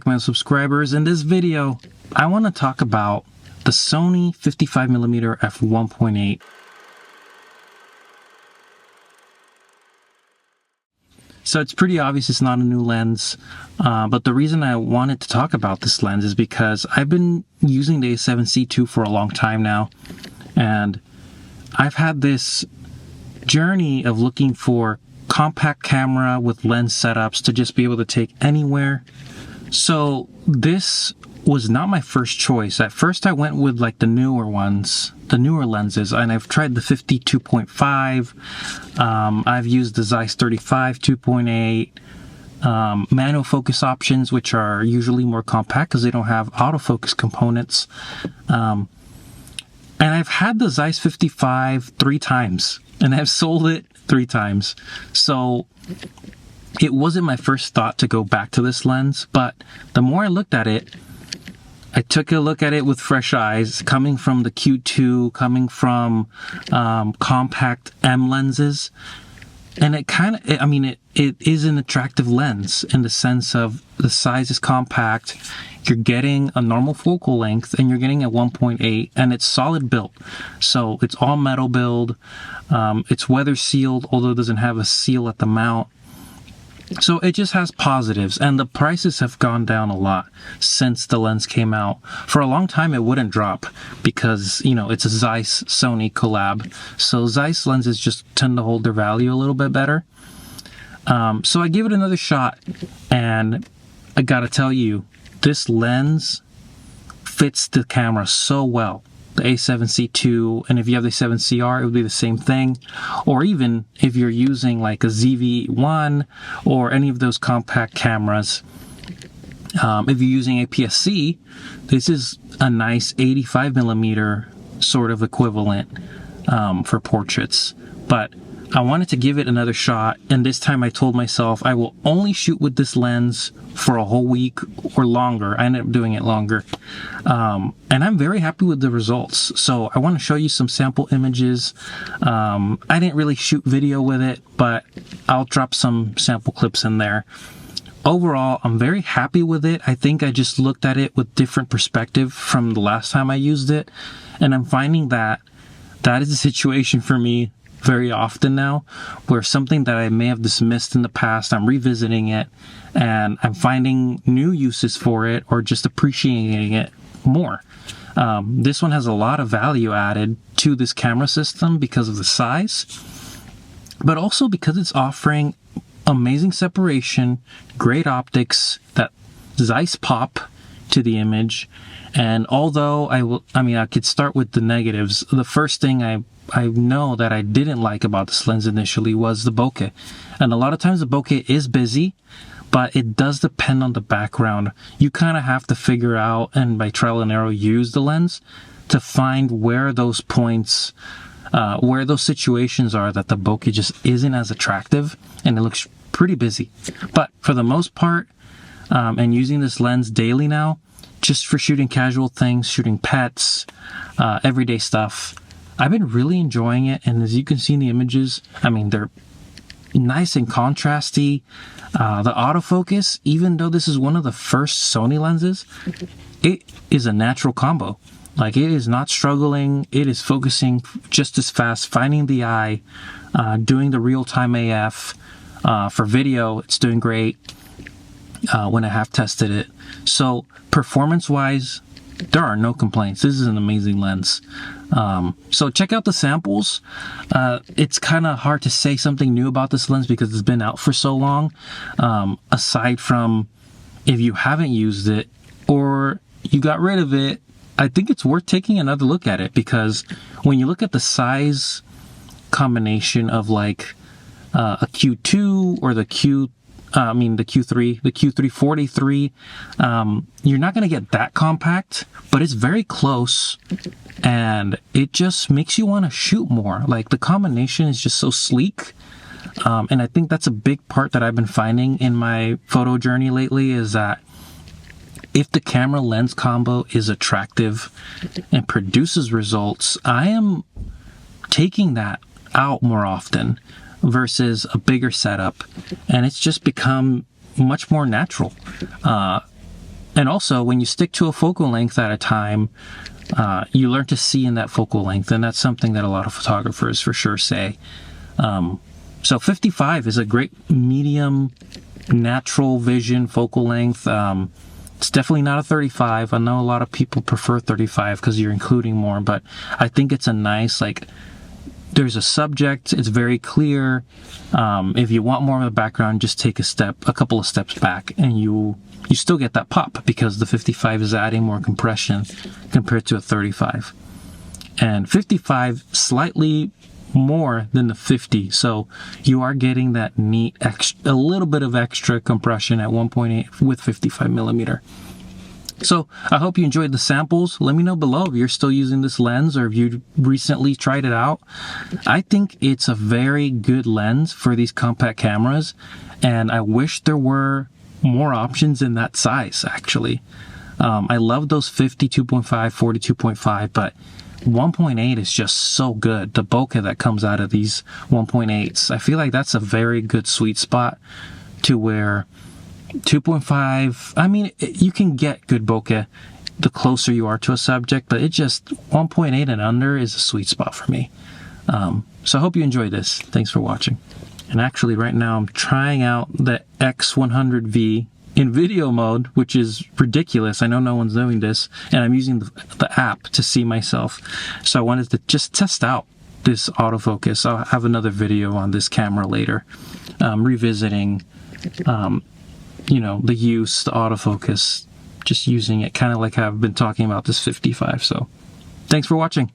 My subscribers, in this video I want to talk about the Sony 55mm F1.8. So it's pretty obvious it's not a new lens, but the reason I wanted to talk about this lens is because I've been using the A7C II for a long time now, and I've had this journey of looking for compact camera with lens setups to just be able to take anywhere. So this was not my first choice. At first I went with like the newer ones, the newer lenses, and I've tried the 52.5. I've used the Zeiss 35 2.8, manual focus options, which are usually more compact because they don't have autofocus components. And I've had the Zeiss 55 3 times, and I've sold it 3 times. So it wasn't my first thought to go back to this lens, but the more I looked at it, I took a look at it with fresh eyes, coming from the Q2, coming from compact M lenses, and it kind of, it is an attractive lens in the sense of the size is compact, you're getting a normal focal length, and you're getting a 1.8, and it's solid built. So it's all metal build, it's weather sealed, although it doesn't have a seal at the mount. So it just has positives, and the prices have gone down a lot since the lens came out. For a long time it wouldn't drop because, it's a Zeiss Sony collab, so Zeiss lenses just tend to hold their value a little bit better. So I gave it another shot, and I gotta tell you, this lens fits the camera so well. The A7C II, and if you have the A7CR, it would be the same thing. Or even if you're using like a ZV-1 or any of those compact cameras, if you're using APS-C, this is a nice 85mm sort of equivalent for portraits. But I wanted to give it another shot, and this time I told myself I will only shoot with this lens for a whole week or longer. I ended up doing it longer, and I'm very happy with the results. So I want to show you some sample images. I didn't really shoot video with it, but I'll drop some sample clips in there. Overall, I'm very happy with it. I think I just looked at it with different perspective from the last time I used it, and I'm finding that is the situation for me very often now, where something that I may have dismissed in the past, I'm revisiting it and I'm finding new uses for it or just appreciating it more. This one has a lot of value added to this camera system because of the size, but also because it's offering amazing separation, great optics, that Zeiss pop to the image. And although I could start with the negatives. The first thing I know that I didn't like about this lens initially was the bokeh. And a lot of times the bokeh is busy, but it does depend on the background. You kind of have to figure out, and by trial and error use the lens to find where those points, where those situations are that the bokeh just isn't as attractive and it looks pretty busy. But for the most part, and using this lens daily now, just for shooting casual things, shooting pets, everyday stuff, I've been really enjoying it. And as you can see in the images, they're nice and contrasty. The autofocus, even though this is one of the first Sony lenses, it is a natural combo. Like, it is not struggling. It is focusing just as fast, finding the eye, doing the real-time AF. For video, it's doing great when I have tested it. So performance-wise, there are no complaints. This is an amazing lens. So check out the samples. It's kind of hard to say something new about this lens because it's been out for so long. Aside from if you haven't used it or you got rid of it, I think it's worth taking another look at it, because when you look at the size combination of like a Q2 or the Q3, the Q343, you're not going to get that compact, but it's very close, and it just makes you want to shoot more. Like, the combination is just so sleek, and I think that's a big part that I've been finding in my photo journey lately, is that if the camera lens combo is attractive and produces results, I am taking that out more often versus a bigger setup, and it's just become much more natural. And also, when you stick to a focal length at a time, you learn to see in that focal length, and that's something that a lot of photographers for sure say. So 55 is a great medium natural vision focal length. It's definitely not a 35. I know a lot of people prefer 35 because you're including more, but I think it's a nice, like, there's a subject, it's very clear. If you want more of the background, just take a couple of steps back, and you still get that pop because the 55 is adding more compression compared to a 35. And 55 slightly more than the 50, so you are getting that neat a little bit of extra compression at 1.8 with 55mm. So I hope you enjoyed the samples. Let me know below if you're still using this lens or if you recently tried it out. I think it's a very good lens for these compact cameras, and I wish there were more options in that size, actually. I love those 52.5, 42.5, but 1.8 is just so good. The bokeh that comes out of these 1.8s, I feel like that's a very good sweet spot to where 2.5, I mean, you can get good bokeh the closer you are to a subject, but it just 1.8 and under is a sweet spot for me. So I hope you enjoyed this. Thanks for watching. And actually right now I'm trying out the X100V in video mode, which is ridiculous. I know no one's doing this, and I'm using the app to see myself. So I wanted to just test out this autofocus. I'll have another video on this camera later, revisiting, you know, the use, the autofocus, just using it kind of like I've been talking about this 55. So thanks for watching.